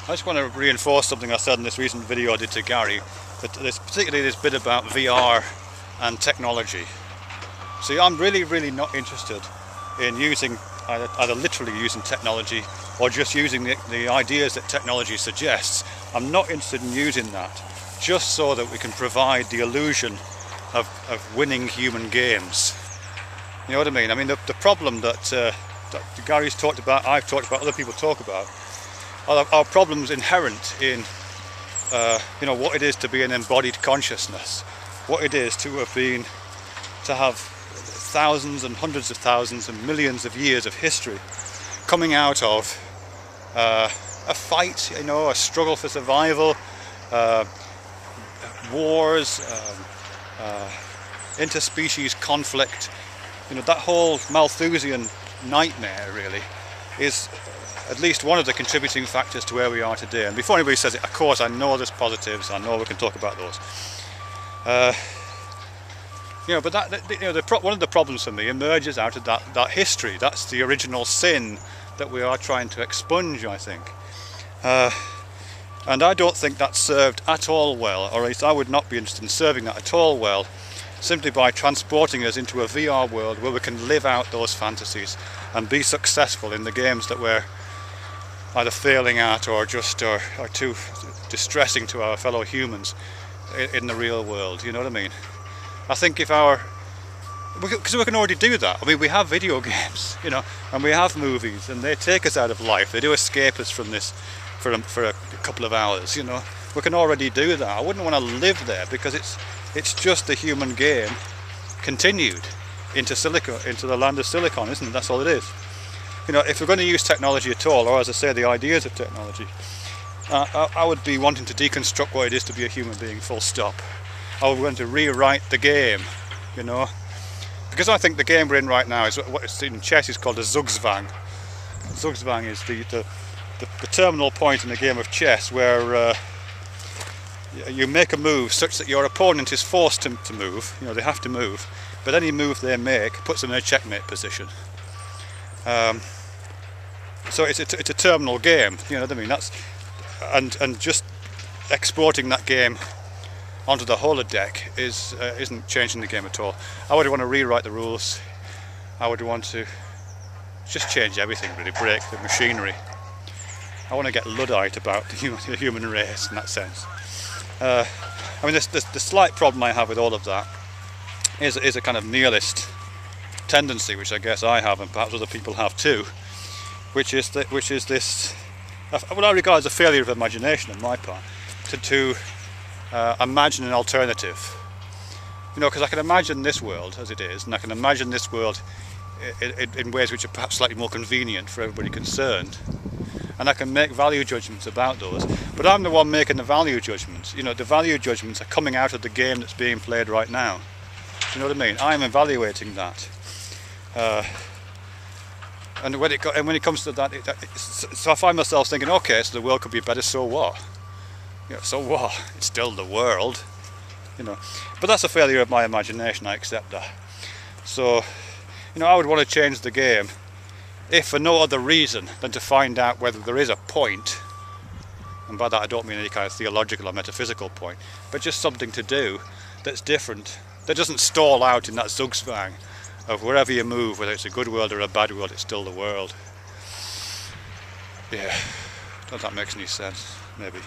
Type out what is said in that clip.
I just want to reinforce something I said in this recent video I did to Gary, that particularly this bit about VR and technology. See, I'm really not interested in using, either literally using technology or just using the ideas that technology suggests. I'm not interested in using that just so that we can provide the illusion of winning human games. You know what I mean? I mean, the problem that Gary's talked about, I've talked about, other people talk about, are problems inherent in you know, what it is to be an embodied consciousness, what it is to have thousands and hundreds of thousands and millions of years of history coming out of a fight, you know, a struggle for survival, wars, interspecies conflict. You know, that whole Malthusian nightmare really is at least one of the contributing factors to where we are today. And before anybody says it, of course, I know there's positives, I know we can talk about those. You know, but you know, one of the problems for me emerges out of that history. That's the original sin that we are trying to expunge, I think. And I don't think that's served at all well, or at least I would not be interested in serving that at all well, simply by transporting us into a VR world where we can live out those fantasies and be successful in the games that we're either failing at or just are too distressing to our fellow humans in the real world. You know what I mean? I think because we can already do that. I mean, we have video games, you know, and we have movies, and they take us out of life. They do escape us from this for a couple of hours, you know. We can already do that. I wouldn't want to live there because it's just the human game continued into the land of silicon, isn't it? That's all it is. You know, if we're going to use technology at all, or as I say, the ideas of technology, I would be wanting to deconstruct what it is to be a human being, full stop. I would want to rewrite the game, you know, because I think the game we're in right now is what in chess is called a Zugzwang. Zugzwang is the terminal point in a game of chess where you make a move such that your opponent is forced to move. You know, they have to move, but any move they make puts them in a checkmate position. So it's a terminal game. You know what I mean? That's and just exporting that game onto the holodeck isn't changing the game at all. I would want to rewrite the rules. I would want to just change everything, really, break the machinery. I want to get Luddite about the human race in that sense. I mean, the slight problem I have with all of that is a kind of nihilist tendency, which I guess I have, and perhaps other people have too, which is this what I regard as a failure of imagination on my part, to imagine an alternative. You know, because I can imagine this world as it is, and I can imagine this world in ways which are perhaps slightly more convenient for everybody concerned, and I can make value judgments about those, but I'm the one making the value judgments. You know, the value judgments are coming out of the game that's being played right now. You know what I mean? I'm evaluating that. And when it comes to that, so I find myself thinking, okay, so the world could be better, so what? You know, so what? It's still the world, you know. But that's a failure of my imagination, I accept that. So, you know, I would want to change the game, if for no other reason than to find out whether there is a point, and by that I don't mean any kind of theological or metaphysical point, but just something to do that's different, that doesn't stall out in that Zugzwang of wherever you move, whether it's a good world or a bad world, it's still the world. Yeah, don't know if that makes any sense, maybe.